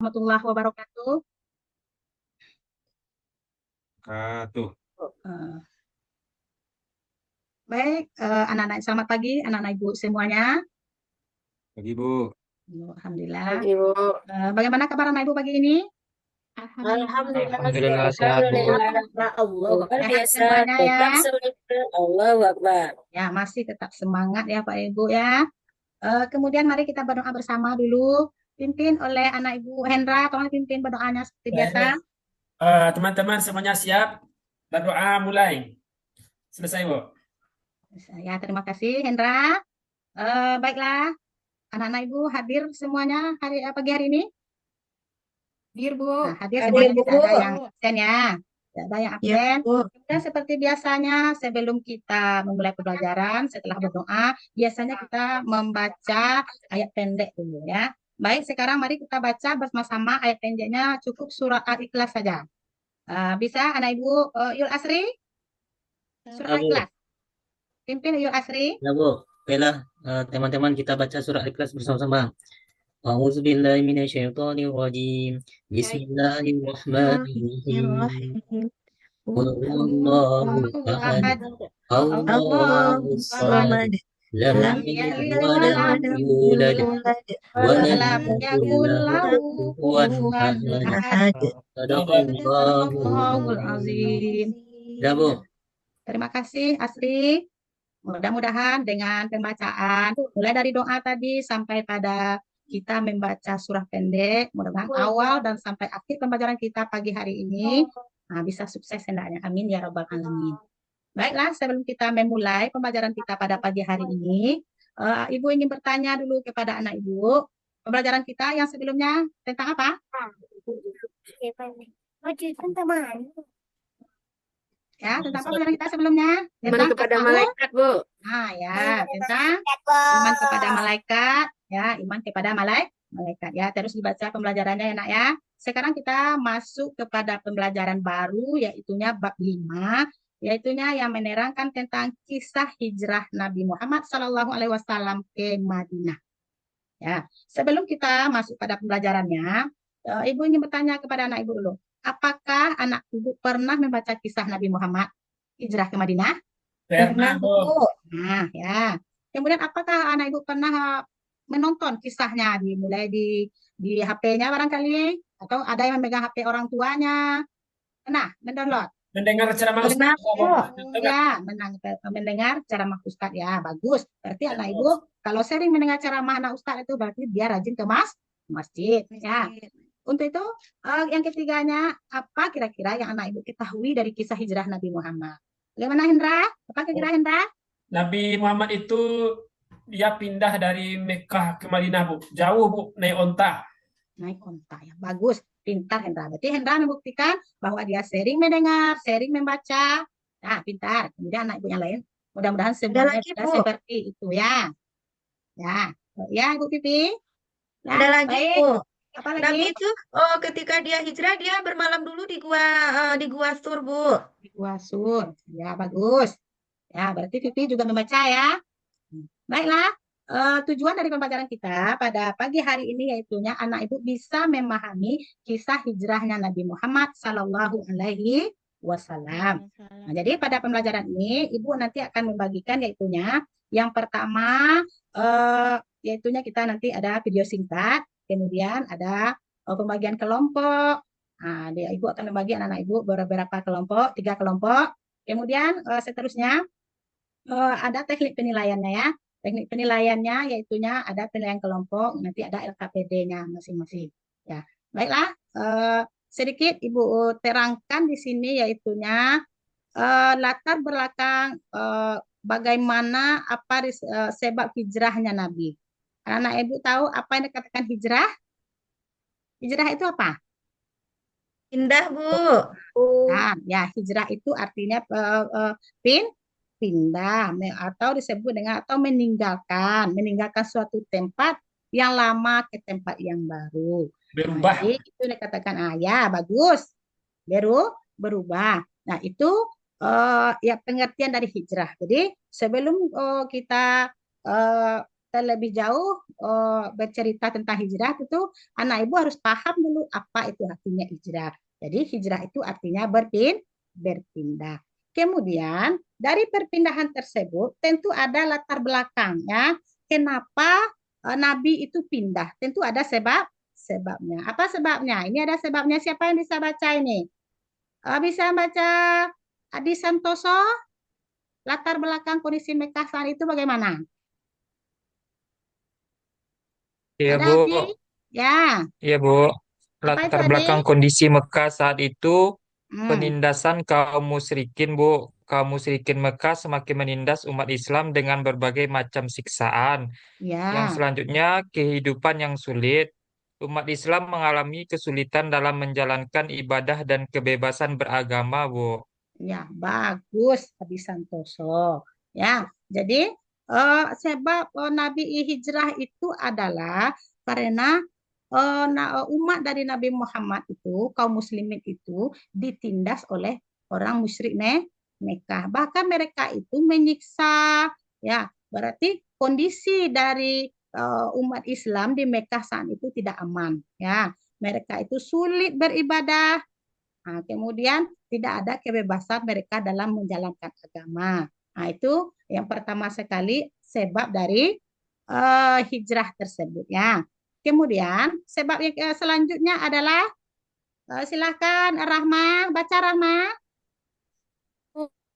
Warahmatullahi wabarakatuh. Tuh. Eh, Baik, anak-anak selamat pagi, anak-anak ibu semuanya. Pagi, Bu. Alhamdulillah. Pagi, Bu. Bagaimana kabar anak ibu pagi ini? Alhamdulillah, Alhamdulillah sehat. sehat, Bu. Alhamdulillah, Allah luar Sehat biasa. semuanya ya. Tetap semangat. Allahu Akbar. Ya, masih tetap semangat ya Pak Ibu ya. Kemudian mari kita berdoa bersama dulu. Pimpin oleh anak ibu Hendra, tolong pimpin berdoanya seperti Baik, biasa. baik. Teman-teman semuanya siap? Berdoa mulai. Selesai, Bu. Ya, terima kasih Hendra. Baiklah, anak-anak ibu hadir semuanya pagi hari ini. Hadir, Bu. Nah, hadir Hadir, semuanya, Bu. tidak ada yang absen ya. Tidak ada yang Ya, absen. Bu. Kemudian seperti biasanya sebelum kita memulai pembelajaran, setelah berdoa, biasanya kita membaca ayat pendek dulu ya. Baik, sekarang mari kita baca bersama-sama ayat pendeknya, cukup surat Al-Ikhlas saja. Bisa anak ibu Yul Asri? Surat Ya, Bu. Al-Ikhlas. Pimpin Yul Asri. Ya, Bu. Baiklah, teman-teman kita baca surah Al-Ikhlas bersama-sama. A'udzubillahi minasyaitonirrajim. Bismillahirrahmanirrahim. Qul huwallahu ahad. Allahus samad. Lam Lam yalid yalid wa lam walam yulad yulad wa lam Walam yakul yakul lahu lahu kufuwan kufuwan ahad. ahad. ahad. Sadaqallahul Allahul azim. Ya, Bu. Terima kasih Asri. Mudah-mudahan dengan pembacaan mulai dari doa tadi sampai pada kita membaca surah pendek, mudah-mudahan awal dan sampai akhir pembelajaran kita pagi hari ini bisa sukses hendaknya. Amin ya rabbal alamin. Baiklah, sebelum kita memulai pembelajaran kita pada pagi hari ini, Ibu ingin bertanya dulu kepada anak Ibu, pembelajaran kita yang sebelumnya tentang apa? Ya, tentang apa pembelajaran kita sebelumnya? Iman Tentang kepada at-ta'awud. malaikat, Bu. Ya, tentang iman kepada malaikat, ya, iman kepada malaikat ya. Terus dibaca pembelajarannya ya, Nak ya. Sekarang kita masuk kepada pembelajaran baru yaitunya bab 5, yaitunya yang menerangkan tentang kisah hijrah Nabi Muhammad SAW ke Madinah. Ya, sebelum kita masuk pada pembelajarannya, Ibu ingin bertanya kepada anak Ibu dulu. Apakah anak Ibu pernah membaca kisah Nabi Muhammad hijrah ke Madinah? Pernah, Bu. Nah, ya. Kemudian apakah anak ibu pernah menonton kisahnya dimulai di HP-nya barangkali atau ada yang memegang HP orang tuanya? Pernah mendownload? Mendengar ceramah Mendengar, Ustaz. ya, mendengar ceramah Ustadz ya, bagus. Berarti anak ibu kalau sering mendengar ceramah anak Ustadz itu berarti dia rajin ke masjid, ya. Untuk itu, yang ketiganya, apa kira-kira yang anak ibu ketahui dari kisah hijrah Nabi Muhammad? Bagaimana Hendra? Apa kira-kira Hendra? Nabi Muhammad itu dia pindah dari Mekah ke Madinah, Bu. Jauh, Bu, naik onta. Naik onta ya, bagus, pintar Hendra. Berarti Hendra membuktikan bahwa dia sering mendengar, sering membaca. Nah, pintar. Kemudian anak ibu yang lain, mudah-mudahan semuanya lagi, bisa Bu. seperti itu ya. Ya, ya Ibu Pipi. Nah, Ada lagi, baik. Bu. Apa lagi? Nabi itu ketika dia hijrah dia bermalam dulu di gua Sur, Bu. Di Gua Sur. Ya, bagus. Ya, berarti Pipi juga membaca ya. Baiklah, tujuan dari pembelajaran kita pada pagi hari ini yaitunya anak ibu bisa memahami kisah hijrahnya Nabi Muhammad Sallallahu Alaihi Wasallam. Nah, jadi pada pembelajaran ini ibu nanti akan membagikan yaitunya yang pertama yaitunya kita nanti ada video singkat, kemudian ada pembagian kelompok. Nah, ibu akan membagi anak-anak ibu beberapa kelompok, 3 kelompok. Kemudian seterusnya ada teknik penilaiannya ya. Teknik penilaiannya yaitunya ada penilaian kelompok, nanti ada LKPD-nya masing-masing. Ya, baiklah. Sedikit Ibu terangkan di sini yaitunya latar belakang bagaimana sebab hijrahnya Nabi. Anak Ibu tahu apa yang dikatakan hijrah? Hijrah itu apa? Pindah, Bu. Nah, ya hijrah itu artinya pindah atau disebut dengan atau meninggalkan suatu tempat yang lama ke tempat yang baru. Berubah. Nah, jadi itu dikatakan ya bagus, berubah. Nah itu ya pengertian dari hijrah. Jadi sebelum kita terlebih jauh bercerita tentang hijrah, itu anak ibu harus paham dulu apa itu artinya hijrah. Jadi hijrah itu artinya berpindah. Kemudian dari perpindahan tersebut tentu ada latar belakang ya. Kenapa Nabi itu pindah? Tentu ada sebabnya. Apa sebabnya? Ini ada sebabnya. Siapa yang bisa baca ini? Bisa baca Adi Santoso? Latar belakang kondisi Mekah saat itu bagaimana? Iya, Ada Bu. Adi? Ya, Iya, Bu. apa itu Latar Adi? belakang kondisi Mekah saat itu Hmm, penindasan kaum musyrikin, Bu. Kaum musyrikin Mekah semakin menindas umat Islam dengan berbagai macam siksaan. Yang ya, selanjutnya, kehidupan yang sulit. Umat Islam mengalami kesulitan dalam menjalankan ibadah dan kebebasan beragama, Bu. ya, bagus Adi Santoso. Ya, jadi sebab Nabi hijrah itu adalah karena umat dari Nabi Muhammad itu, kaum muslimin itu ditindas oleh orang musyrik Mekah. Bahkan mereka itu menyiksa, ya, berarti kondisi dari umat Islam di Mekah saat itu tidak aman, ya. Mereka itu sulit beribadah. Nah, kemudian tidak ada kebebasan mereka dalam menjalankan agama. Nah, itu yang pertama sekali sebab dari hijrah tersebut ya. Kemudian sebab yang selanjutnya adalah silakan Rahma, baca Rahma.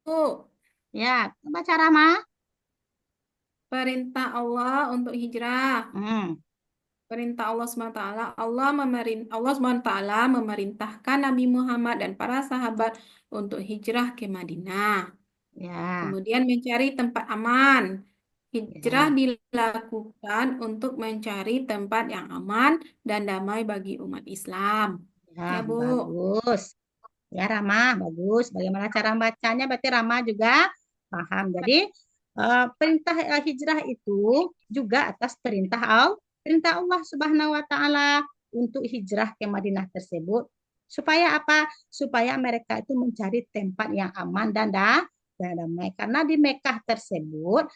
Bu, Ya, baca Rahma. perintah Allah untuk hijrah. Hmm, Perintah Allah SWT. Allah SWT memerintahkan Nabi Muhammad dan para sahabat untuk hijrah ke Madinah. ya, Kemudian mencari tempat aman. Hijrah ya, dilakukan untuk mencari tempat yang aman dan damai bagi umat Islam. ya, Ya, Bu. bagus. Ya, Rama, bagus. Bagaimana cara bacanya? Berarti Rama juga paham. Jadi, perintah hijrah itu juga atas perintah Allah Subhanahu wa taala untuk hijrah ke Madinah tersebut. Supaya apa? Supaya mereka itu mencari tempat yang aman dan damai. Karena di Mekah tersebut,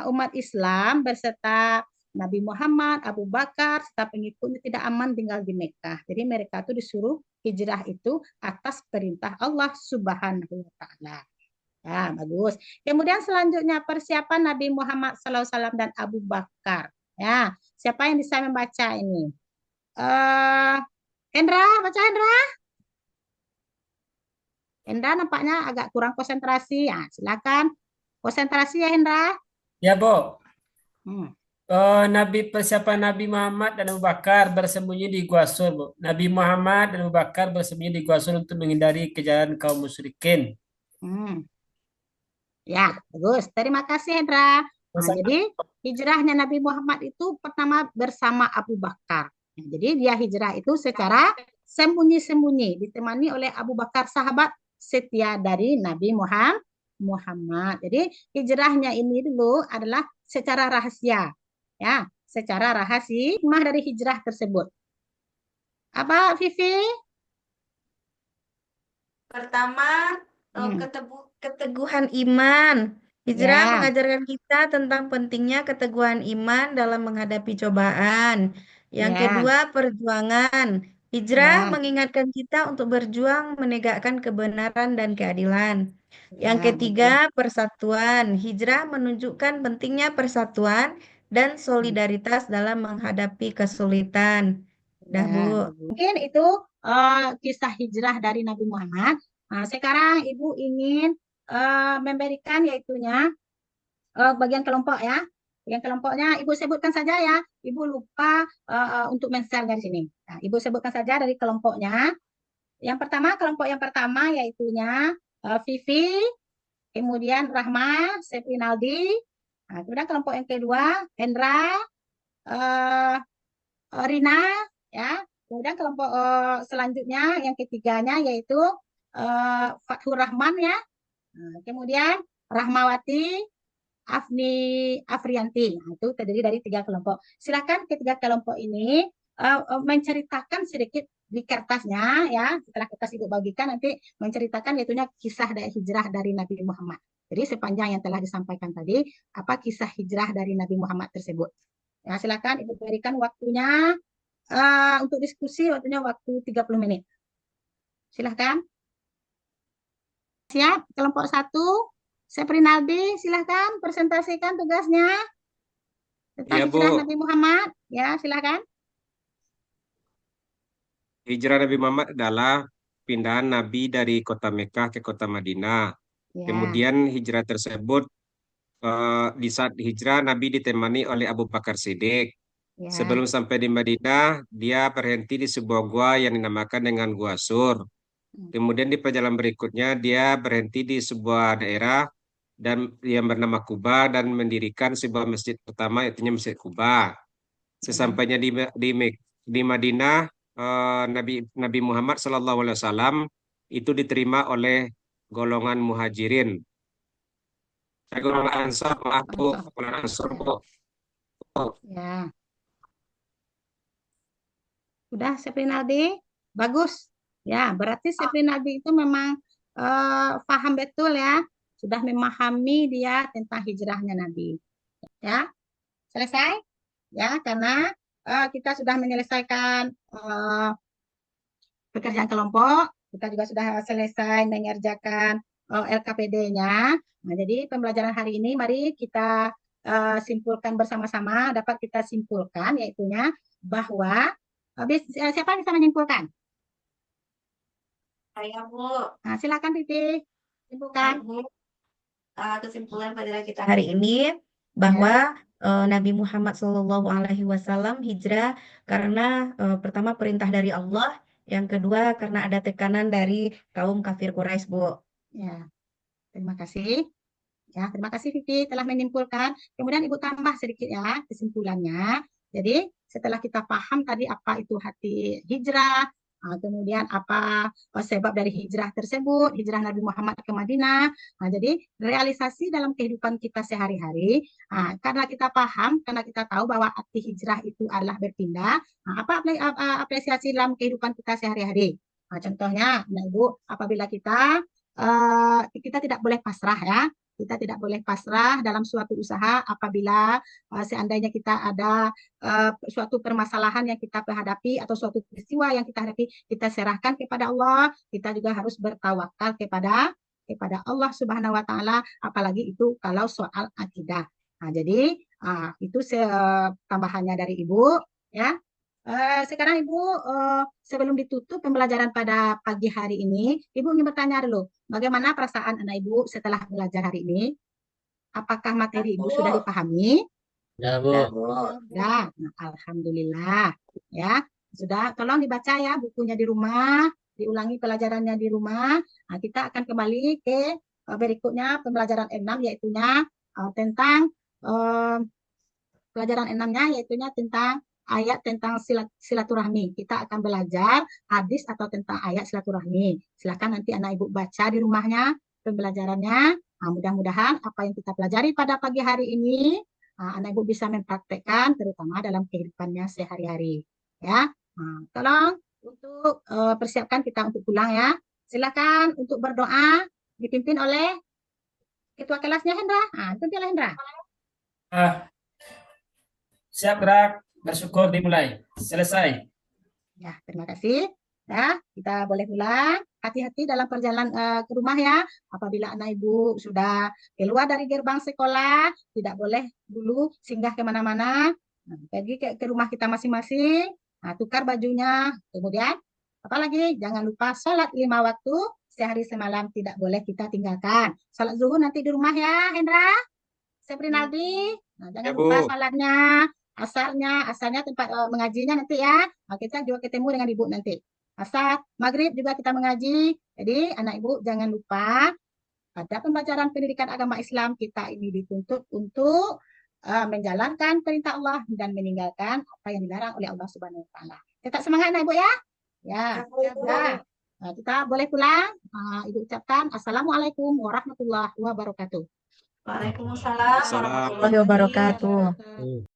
umat Islam berserta Nabi Muhammad, Abu Bakar, serta pengikutnya tidak aman tinggal di Mekah. Jadi mereka itu disuruh hijrah itu atas perintah Allah Subhanahu wa taala. Ya, bagus. Kemudian selanjutnya persiapan Nabi Muhammad SAW dan Abu Bakar. Ya, siapa yang bisa membaca ini? Hendra, baca Hendra. Hendra nampaknya agak kurang konsentrasi. Ya, silakan. Konsentrasi ya Hendra. Ya, Bu. Hmm. Persiapan Nabi Muhammad dan Abu Bakar bersembunyi di Gua Sur, Bu. Nabi Muhammad dan Abu Bakar bersembunyi di Gua Sur untuk menghindari kejaran kaum musyrikin. Hmm. Ya, bagus. Terima kasih Hendra. Nah, jadi hijrahnya Nabi Muhammad itu pertama bersama Abu Bakar. Nah, jadi dia hijrah itu secara sembunyi-sembunyi, ditemani oleh Abu Bakar sahabat setia dari Nabi Muhammad. Jadi hijrahnya ini dulu adalah secara rahasia. Ya, secara rahasia dari hijrah tersebut. Apa, Vivi? Pertama, Hmm. keteguhan iman. Hijrah Ya, mengajarkan kita tentang pentingnya keteguhan iman dalam menghadapi cobaan. Yang ya, kedua, perjuangan. Hijrah ya, mengingatkan kita untuk berjuang menegakkan kebenaran dan keadilan. Yang ya, bagus. ketiga, persatuan. Hijrah menunjukkan pentingnya persatuan dan solidaritas dalam menghadapi kesulitan. Dah, Ya, Bu. bagus. Mungkin itu kisah hijrah dari Nabi Muhammad. Nah, sekarang Ibu ingin memberikan yaitunya bagian kelompok ya. Bagian kelompoknya Ibu sebutkan saja ya. Ibu lupa untuk men-share dari sini. Nah, Ibu sebutkan saja dari kelompoknya. Yang pertama, kelompok yang pertama yaitunya Vivi, kemudian Rahma, Sepinaldi. Nah, kemudian kelompok yang kedua, Hendra, eh, Rina, ya. Kemudian kelompok selanjutnya yang ketiganya yaitu Fathur Rahman ya. Nah, kemudian Rahmawati, Afni Afrianti. Nah, itu terdiri dari tiga kelompok. Silakan ketiga kelompok ini menceritakan sedikit di kertasnya ya. Setelah kertas Ibu bagikan nanti menceritakan yaitunya kisah dari hijrah dari Nabi Muhammad. Jadi sepanjang yang telah disampaikan tadi, apa kisah hijrah dari Nabi Muhammad tersebut. Ya, silakan Ibu berikan waktunya untuk diskusi, waktunya waktu 30 menit. Silahkan. Siap, kelompok 1. Seprinaldi, silahkan presentasikan tugasnya tentang Iya, hijrah Bu. Nabi Muhammad. Ya, silahkan. Hijrah Nabi Muhammad adalah pindahan Nabi dari kota Mekah ke kota Madinah. Ya, Kemudian hijrah tersebut di saat hijrah Nabi ditemani oleh Abu Bakar Siddiq. ya, Sebelum sampai di Madinah, dia berhenti di sebuah gua yang dinamakan dengan Gua Sur. Kemudian di perjalanan berikutnya dia berhenti di sebuah daerah dan yang bernama Kuba dan mendirikan sebuah masjid pertama, yaitu Masjid Kuba. Sesampainya di Madinah, Nabi Muhammad SAW itu diterima oleh golongan muhajirin. Golongan Ansor, maaf Bu, golongan Ansor Bu. ya. Udah Seprinaldi? Bagus. Ya, berarti Seprinaldi itu memang paham betul ya. Sudah memahami dia tentang hijrahnya Nabi. Ya, selesai? Ya, karena kita sudah menyelesaikan pekerjaan kelompok, kita juga sudah selesai mengerjakan LKPD-nya. Nah, jadi pembelajaran hari ini mari kita simpulkan bersama-sama, dapat kita simpulkan yaitunya bahwa siapa bisa menyimpulkan? Saya, Bu. Nah, silakan Titi, simpulkan. Bu. Kesimpulan pada kita hari ini bahwa Nabi Muhammad SAW hijrah karena pertama perintah dari Allah, yang kedua karena ada tekanan dari kaum kafir Quraisy, Bu. Ya, terima kasih. Ya, terima kasih Vivi telah menyimpulkan. Kemudian Ibu tambah sedikit ya kesimpulannya. Jadi setelah kita paham tadi apa itu hati hijrah, kemudian apa sebab dari hijrah tersebut, hijrah Nabi Muhammad ke Madinah. Nah, jadi realisasi dalam kehidupan kita sehari-hari, karena kita paham, karena kita tahu bahwa arti hijrah itu adalah berpindah. Nah, apa apresiasi dalam kehidupan kita sehari-hari? Nah, contohnya, nah Ibu, apabila kita tidak boleh pasrah ya. Kita tidak boleh pasrah dalam suatu usaha apabila seandainya kita ada suatu permasalahan yang kita hadapi atau suatu peristiwa yang kita hadapi, kita serahkan kepada Allah. Kita juga harus bertawakal kepada Allah Subhanahu wa taala, apalagi itu kalau soal akidah. Nah, jadi itu tambahannya dari Ibu ya. Sekarang Ibu, sebelum ditutup pembelajaran pada pagi hari ini, Ibu ingin bertanya dulu, bagaimana perasaan anak Ibu setelah belajar hari ini? Apakah materi Ibu sudah dipahami? Ya, Bu. Ya, nah, alhamdulillah. Ya, sudah. Tolong dibaca ya bukunya di rumah, diulangi pelajarannya di rumah. Nah, kita akan kembali ke berikutnya pembelajaran 6 yaitunya tentang pelajaran 6-nya yaitunya tentang ayat tentang silaturahmi. Kita akan belajar hadis atau tentang ayat silaturahmi. Silakan nanti anak Ibu baca di rumahnya pembelajarannya. Nah, mudah-mudahan apa yang kita pelajari pada pagi hari ini, anak Ibu bisa mempraktekkan terutama dalam kehidupannya sehari-hari. Ya, nah, tolong untuk persiapkan kita untuk pulang ya. Silakan untuk berdoa dipimpin oleh ketua kelasnya Hendra. Pimpinlah Hendra. Siap gerak, bersyukur dimulai. Selesai. Ya, terima kasih. Ya, kita boleh pulang. Hati-hati dalam perjalanan ke rumah ya. Apabila anak Ibu sudah keluar dari gerbang sekolah, tidak boleh dulu singgah kemana-mana. Nah, pergi ke rumah kita masing-masing. Nah, tukar bajunya. Kemudian, apalagi jangan lupa sholat 5 waktu sehari semalam tidak boleh kita tinggalkan. Sholat zuhur nanti di rumah ya, Hendra. Seprinaldi. Nah, jangan lupa sholatnya. Asarnya tempat mengajinya nanti ya. Nah, kita juga ketemu dengan Ibu nanti. Asar, maghrib juga kita mengaji. Jadi anak Ibu jangan lupa pada pembelajaran pendidikan agama Islam kita ini dituntut untuk menjalankan perintah Allah dan meninggalkan apa yang dilarang oleh Allah Subhanahu wa taala. Tetap semangat anak Ibu ya. Ya. Nah, kita boleh pulang. Ibu ucapkan Assalamualaikum warahmatullahi wabarakatuh. Waalaikumsalam Assalamualaikum warahmatullahi wabarakatuh.